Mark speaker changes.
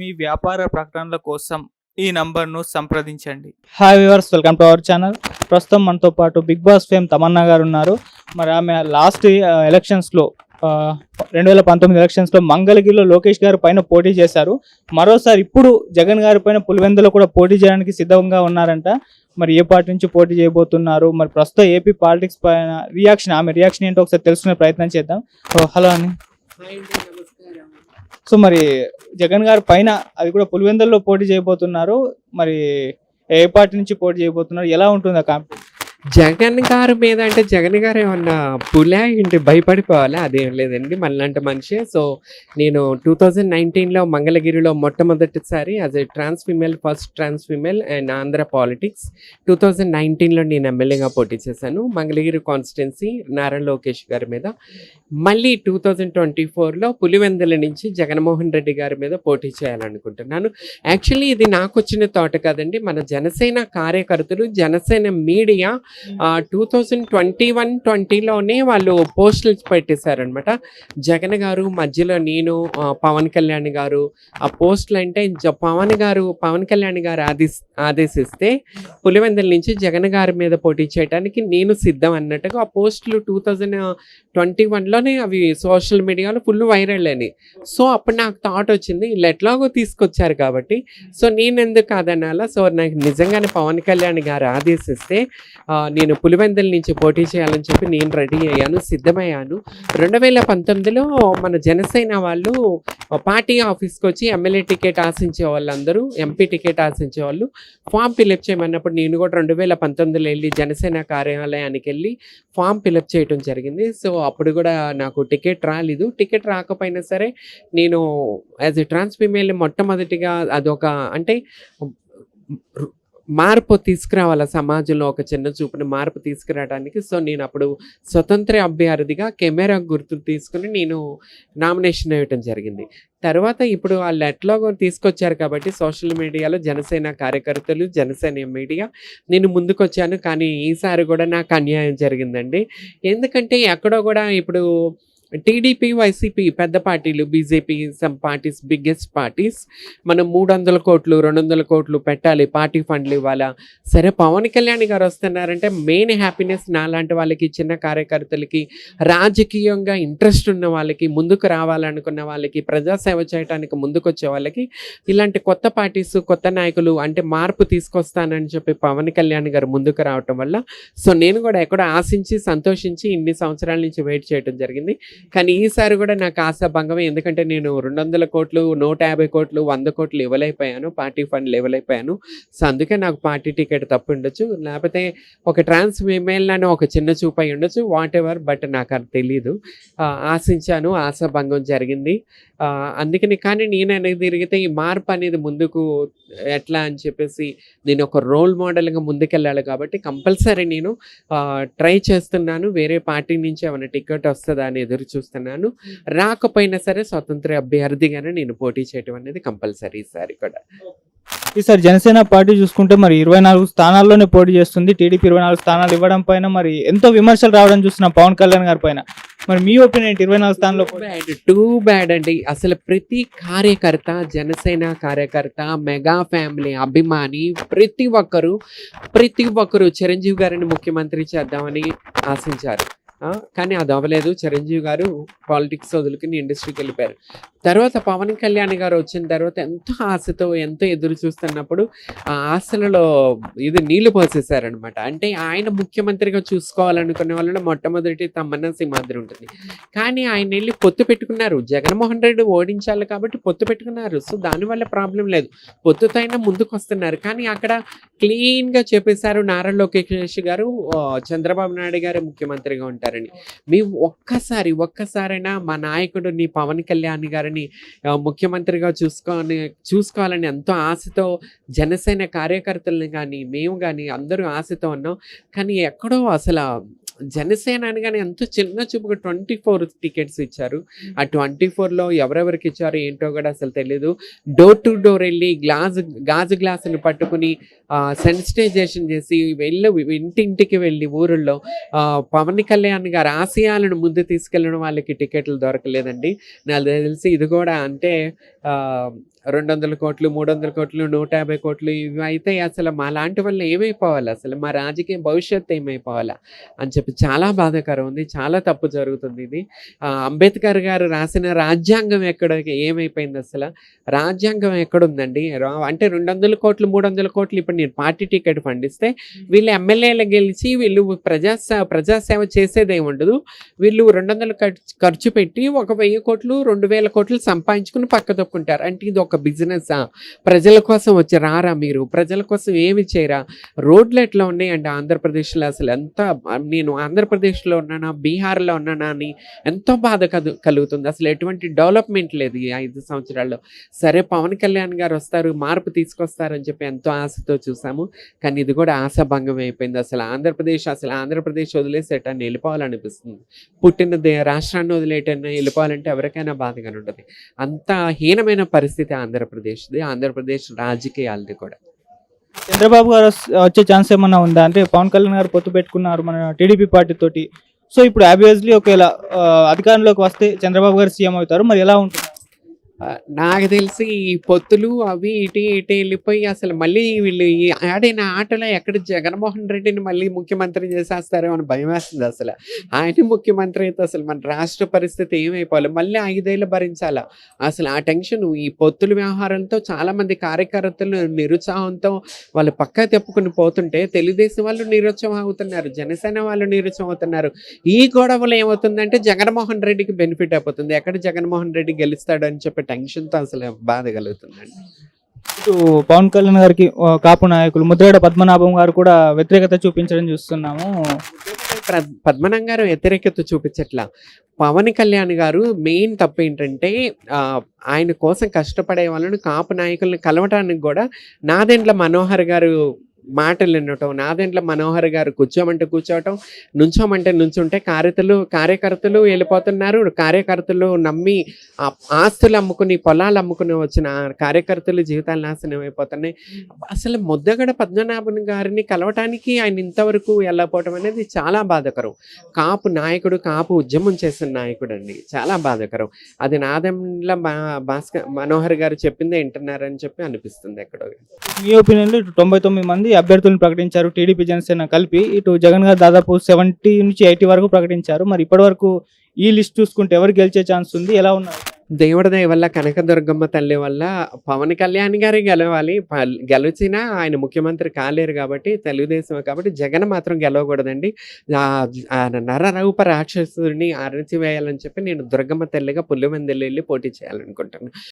Speaker 1: మీ వ్యాపార ప్రకటనల కోసం ఈ నంబర్ను సంప్రదించండి.
Speaker 2: Hi viewers, welcome to our channel. ప్రస్తుతం మనతో పాటు బిగ్ బాస్ ఫేమ్ తమన్నా గారు ఉన్నారు. మరి ఆమె లాస్ట్ ఎలక్షన్స్లో 2019 ఎలక్షన్స్లో మంగళగిరిలో లోకేష్ గారి పైన పోటీ చేశారు. మరోసారి ఇప్పుడు జగన్ గారి పైన పులివెందులో కూడా పోటీ చేయడానికి సిద్ధంగా ఉన్నారంట. మరి ఏ పార్టీ నుంచి పోటీ చేయబోతున్నారు, మరి ప్రస్తుతం ఏపీ పాలిటిక్స్ పైన ఆమె రియాక్షన్ ఏంటో ఒకసారి తెలుసుకునే ప్రయత్నం చేద్దాం. హలో అని. సో మరి జగన్ గారి పైన అది కూడా పులివెందుల్లో పోటీ చేయబోతున్నారు. మరి ఏ పార్టీ నుంచి పోటీ చేయబోతున్నారు, ఎలా ఉంటుంది ఆ కాంపిటీషన్?
Speaker 3: జగన్ గారి మీద అంటే జగన్ గారు ఏమన్నా పులా ఏంటి భయపడిపోవాలా? అదేం లేదండి, మనలాంటి మనిషి. సో నేను 2019లో మంగళగిరిలో మొట్టమొదటిసారి as a trans female, first trans female and Andhra politics 2019లో నేను ఎమ్మెల్యేగా పోటీ చేశాను మంగళగిరి కాన్స్టిట్యున్సీ నారా లోకేష్ గారి మీద. మళ్ళీ 2024లో పులివెందుల నుంచి జగన్మోహన్ రెడ్డి గారి మీద పోటీ చేయాలనుకుంటున్నాను. యాక్చువల్లీ ఇది నాకు వచ్చిన థాట్ కాదండి, మన జనసేన కార్యకర్తలు, జనసేన మీడియా 2021-20లోనే వాళ్ళు పోస్టులు పెట్టేశారనమాట. జగన్ గారు మధ్యలో నేను, పవన్ కళ్యాణ్ గారు ఆ పోస్టులు అంటే పవన్ కళ్యాణ్ గారు ఆదేశిస్తే పులివెందుల నుంచి జగన్ గారి మీద పోటీ చేయడానికి నేను సిద్ధం అన్నట్టుగా ఆ పోస్టులు 2021లోనే అవి సోషల్ మీడియాలో ఫుల్ వైరల్ అయినాయి. సో అప్పుడు నాకు థాట్ వచ్చింది, వీళ్ళు ఎట్లాగో తీసుకొచ్చారు కాబట్టి సో నేను ఎందుకు కాదనాలా. సో నాకు నిజంగానే పవన్ కళ్యాణ్ గారు ఆదేశిస్తే నేను పులివెందుల నుంచి పోటీ చేయాలని చెప్పి నేను రెడీ అయ్యాను, సిద్ధమయ్యాను. 2019లో మన జనసేన వాళ్ళు పార్టీ ఆఫీస్కి వచ్చి ఎమ్మెల్యే టికెట్ ఆశించే వాళ్ళందరూ, ఎంపీ టికెట్ ఆశించే వాళ్ళు ఫామ్ ఫిలప్ చేయమన్నప్పుడు నేను కూడా 2019లో వెళ్ళి జనసేన కార్యాలయానికి వెళ్ళి ఫామ్ ఫిలప్ చేయడం జరిగింది. సో అప్పుడు కూడా నాకు టికెట్ రాలేదు. టికెట్ రాకపోయినా సరే నేను యాజ్ ఎ ట్రాన్స్ ఫీమేల్ మొట్టమొదటిగా అదొక అంటే మార్పు తీసుకురావాలి సమాజంలో, ఒక చిన్న చూపుని మార్పు తీసుకురావడానికి. సో నేను అప్పుడు స్వతంత్ర అభ్యర్థిగా కెమెరా గుర్తు తీసుకుని నేను నామినేషన్ వేయటం జరిగింది. తర్వాత ఇప్పుడు వాళ్ళు ఎట్లాగో తీసుకొచ్చారు కాబట్టి సోషల్ మీడియాలో జనసేన కార్యకర్తలు, జనసేన మీడియా నేను ముందుకొచ్చాను. కానీ ఈసారి కూడా నాకు అన్యాయం జరిగిందండి. ఎందుకంటే ఎక్కడో కూడా ఇప్పుడు టీడీపీ, వైసీపీ పెద్ద పార్టీలు, BJP, some parties, biggest parties మనం 300 కోట్లు 200 కోట్లు పెట్టాలి, పార్టీ ఫండ్లు ఇవ్వాలా. సరే పవన్ కళ్యాణ్ గారు వస్తున్నారంటే మెయిన్ హ్యాపీనెస్ నాలాంటి వాళ్ళకి, చిన్న కార్యకర్తలకి, రాజకీయంగా ఇంట్రెస్ట్ ఉన్న వాళ్ళకి, ముందుకు రావాలనుకున్న వాళ్ళకి, ప్రజాసేవ చేయడానికి ముందుకు వచ్చే వాళ్ళకి ఇలాంటి కొత్త పార్టీస్, కొత్త నాయకులు అంటే మార్పు తీసుకొస్తానని చెప్పి పవన్ కళ్యాణ్ గారు ముందుకు రావటం వల్ల సో నేను కూడా ఎక్కడో ఆశించి సంతోషించి ఇన్ని సంవత్సరాల నుంచి వెయిట్ చేయడం జరిగింది. కానీ ఈసారి కూడా నాకు ఆశాభంగమే. ఎందుకంటే నేను 200 కోట్లు 150 కోట్లు 100 కోట్లు ఇవ్వలేకపోయాను, పార్టీ ఫండ్లు ఇవ్వలేకపోయాను. సో అందుకే నాకు పార్టీ టికెట్ తప్పు ఉండొచ్చు, లేకపోతే ఒక ట్రాన్స్ ఫీమేల్ అని ఒక చిన్న చూపు అయి ఉండొచ్చు, వాట్ ఎవర్. బట్ నాకు అది తెలీదు. ఆశించాను, ఆశాభంగం జరిగింది. అందుకని కానీ నేను అనేది తిరిగితే ఈ మార్పు అనేది ముందుకు ఎట్లా అని చెప్పేసి నేను ఒక రోల్ మోడల్గా ముందుకెళ్ళాలి కాబట్టి కంపల్సరీ నేను ట్రై చేస్తున్నాను. వేరే పార్టీ నుంచి ఏమైనా టికెట్ వస్తుందా అని ఎదురు చూస్తున్నాను. రాకపోయినా సరే స్వతంత్ర అభ్యర్థిగానే నేను పోటీ చేయడం అనేది కంపల్సరీ ఈసారి కూడా.
Speaker 2: ఈసారి జనసేన పార్టీ చూసుకుంటే మరి 24 స్థానాల్లోనే పోటీ చేస్తుంది. టీడీపీ 24 స్థానాలు ఇవ్వడం పైన మరి ఎంతో విమర్శలు రావడం చూస్తున్నాం పవన్ కళ్యాణ్ గారి పైన. మరి మీ ఒపీనియన్ 24 స్థానాల్లో?
Speaker 3: టూ బ్యాడ్ అండి. అసలు ప్రతి కార్యకర్త, జనసేన కార్యకర్త, మెగా ఫ్యామిలీ అభిమాని ప్రతి ఒక్కరు చిరంజీవి గారిని ముఖ్యమంత్రి చేద్దామని ఆశించారు. కానీ అది అవ్వలేదు. చిరంజీవి గారు పాలిటిక్స్ వదులుకుని ఇండస్ట్రీకి వెళ్ళిపోయారు. తర్వాత పవన్ కళ్యాణ్ గారు వచ్చిన తర్వాత ఎంతో ఆశతో ఎంతో ఎదురు చూస్తున్నప్పుడు ఆ ఆశలలో ఇది నీళ్లు పోసేసారనమాట. అంటే ఆయన ముఖ్యమంత్రిగా చూసుకోవాలనుకునే వాళ్ళలో మొట్టమొదటి తమ్మన్నా సింహాద్రి ఉంటుంది. కానీ ఆయన వెళ్ళి పొత్తు పెట్టుకున్నారు, జగన్మోహన్ రెడ్డి ఓడించాలి కాబట్టి పొత్తు పెట్టుకున్నారు. సో దానివల్ల ప్రాబ్లం లేదు, పొత్తుతో అయినా ముందుకు వస్తున్నారు. కానీ అక్కడ క్లీన్గా చెప్పేశారు నారా లోకేష్ గారు చంద్రబాబు నాయుడు గారు ముఖ్యమంత్రిగా ఉంటారని. మేము ఒక్కసారైనా మా నాయకుడు నీ పవన్ కళ్యాణ్ గారిని ముఖ్యమంత్రిగా చూసుకోవాలని ఎంతో ఆశతో జనసేన కార్యకర్తలను కానీ మేము కానీ అందరూ ఆశతో ఉన్నాం. కానీ ఎక్కడో అసలు జనసేన అనగానే ఎంతో చిన్న చూపుగా 24 టికెట్స్ ఇచ్చారు. ఆ 24లో ఎవరెవరికి ఇచ్చారో ఏంటో కూడా అసలు తెలియదు. డోర్ టు డోర్ వెళ్ళి గాజు గ్లాసులు పట్టుకుని సెన్సిటైజేషన్ చేసి ఇంటింటికి వెళ్ళి ఊరుల్లో పవన్ కళ్యాణ్ గారి ఆశయాలను ముందు తీసుకెళ్ళడం వాళ్ళకి టికెట్లు దొరకలేదండి. నాకు తెలిసి ఇది కూడా అంటే 200 కోట్లు, 300 కోట్లు, 150 కోట్లు ఇవి అయితే అసలు మా లాంటి వాళ్ళు ఏమైపోవాలి, అసలు మా రాజకీయ భవిష్యత్తు ఏమైపోవాలా అని చెప్పి చాలా బాధాకరం ఉంది. చాలా తప్పు జరుగుతుంది ఇది. అంబేద్కర్ గారు రాసిన రాజ్యాంగం ఏమైపోయింది అసలు? రాజ్యాంగం ఎక్కడుందండి? అంటే 200 కోట్లు, 300 కోట్లు ఇప్పుడు నేను పార్టీ టికెట్ ఫండ్ ఇస్తే వీళ్ళు ఎమ్మెల్యేలు గెలిచి వీళ్ళు ప్రజాసేవ చేసేదేమి ఉండదు. వీళ్ళు 200 ఖర్చు పెట్టి 1000 కోట్లు, 2000 కోట్లు సంపాదించుకుని పక్క తప్పుకుంటారు. అంటే ఇది ఒక బిజినెసా? ప్రజల కోసం వచ్చి రారా మీరు? ప్రజల కోసం ఏమి చేయరా? రోడ్లు ఎట్లా ఉన్నాయండి ఆంధ్రప్రదేశ్లో? అసలు ఎంత, నేను ఆంధ్రప్రదేశ్లో ఉన్నానా బీహార్లో ఉన్నానా అని ఎంతో బాధ కలుగుతుంది. అసలు ఎటువంటి డెవలప్మెంట్ లేదు ఈ 5 సంవత్సరాల్లో. సరే పవన్ కళ్యాణ్ గారు వస్తారు, మార్పు తీసుకొస్తారని చెప్పి ఎంతో ఆశతో చూసాము. కానీ ఇది కూడా ఆశాభంగం అయిపోయింది. అసలు ఆంధ్రప్రదేశ్ వదిలేసి ఎటన్నా వెళ్ళిపోవాలనిపిస్తుంది. పుట్టిన రాష్ట్రాన్ని వదిలేటన్నా వెళ్ళిపోవాలంటే ఎవరికైనా బాధగానే ఉంటుంది. అంత హీనమైన పరిస్థితి ఆంధ్రప్రదేశ్ రాజకీయాలది కూడా.
Speaker 2: చంద్రబాబు గారు వచ్చే ఛాన్స్ ఏమన్నా ఉందా? అంటే పవన్ కళ్యాణ్ గారు పొత్తు పెట్టుకున్నారు మన టీడీపీ పార్టీ తోటి. సో ఇప్పుడు ఆబ్వియస్లీ ఒకవేళ అధికారంలోకి వస్తే చంద్రబాబు గారు సీఎం అవుతారు, మరి ఎలా ఉంటుంది?
Speaker 3: నాకు తెలిసి ఈ పొత్తులు అవి ఇటు వెళ్ళిపోయి అసలు మళ్ళీ వీళ్ళు ఈ ఆడిన ఆటలో ఎక్కడ జగన్మోహన్ రెడ్డిని మళ్ళీ ముఖ్యమంత్రి చేసేస్తారో అని భయం వేస్తుంది. అసలు ఆయన ముఖ్యమంత్రి అయితే అసలు మన రాష్ట్ర పరిస్థితి ఏమైపోవాలి? మళ్ళీ 5 ఏళ్ళు భరించాలా? అసలు ఆ టెన్షన్, ఈ పొత్తుల వ్యవహారంతో చాలామంది కార్యకర్తలు నిరుత్సాహంతో వాళ్ళు పక్కా తెప్పుకుని పోతుంటే తెలుగుదేశం వాళ్ళు నిరుత్సాహం అవుతున్నారు, జనసేన వాళ్ళు నిరుత్సాహం అవుతున్నారు. ఈ గొడవలు ఏమవుతుందంటే జగన్మోహన్ రెడ్డికి బెనిఫిట్ అయిపోతుంది. ఎక్కడ జగన్మోహన్ రెడ్డి గెలుస్తాడు అని చెప్పి టెన్షన్తో అసలు బాధ కలుగుతుందండి.
Speaker 2: ఇటు పవన్ కళ్యాణ్ గారికి కాపు నాయకులు ముద్రగడ పద్మనాభం గారు కూడా వ్యతిరేకత చూపించడం చూస్తున్నాము.
Speaker 3: పద్మనాభం గారు వ్యతిరేకత చూపించట్లా. పవన్ కళ్యాణ్ గారు మెయిన్ తప్పు ఏంటంటే ఆయన కోసం కష్టపడే వాళ్ళని కాపు నాయకులను కలవటానికి కూడా నాదెండ్ల మనోహర్ గారు మాటలు వినటం, నాదెండ్ల మనోహర్ గారు కూర్చోమంటే కూర్చోవటం, నుంచోమంటే నుంచుంటే కార్యకర్తలు వెళ్ళిపోతున్నారు. కార్యకర్తలు నమ్మి ఆస్తులు అమ్ముకుని పొలాలు అమ్ముకుని వచ్చిన కార్యకర్తలు జీవితాలు నాశనం అయిపోతున్నాయి. అసలు ముద్రగడ పద్మనాభన్ గారిని కలవటానికి ఆయన ఇంతవరకు వెళ్ళకపోవటం అనేది చాలా బాధాకరం. కాపు నాయకుడు, కాపు ఉద్యమం చేసిన నాయకుడు అండి, చాలా బాధాకరం. అది నాదెండ్ల మనోహర్ గారు చెప్పిందే వింటున్నారని చెప్పి అనిపిస్తుంది ఎక్కడో.
Speaker 2: మీ ఒపీనియన్లో ఇటు 99 మంది అభ్యర్థులను ప్రకటించారు టీడీపీ జనసేన కలిపి. ఇటు జగన్ గారు దాదాపు 70 నుంచి 80 వరకు ప్రకటించారు. మరి ఇప్పటి వరకు ఈ లిస్ట్ చూసుకుంటే ఎవరు గెలిచే ఛాన్స్ ఉంది? ఎలా ఉన్నారు?
Speaker 3: దేవుడి దయ వల్ల, కనకదుర్గమ్మ తల్లి వల్ల పవన్ కళ్యాణ్ గారే గెలవాలి. గెలిచినా ఆయన ముఖ్యమంత్రి కాలేరు కాబట్టి, తెలుగుదేశం కాబట్టి జగన్ మాత్రం గెలవకూడదండి. నరరూప రాక్షసుడిని అరచివేయాలని చెప్పి నేను దుర్గమ్మ తల్లిగా పులివెందులు వెళ్ళి పోటీ చేయాలనుకుంటున్నాను.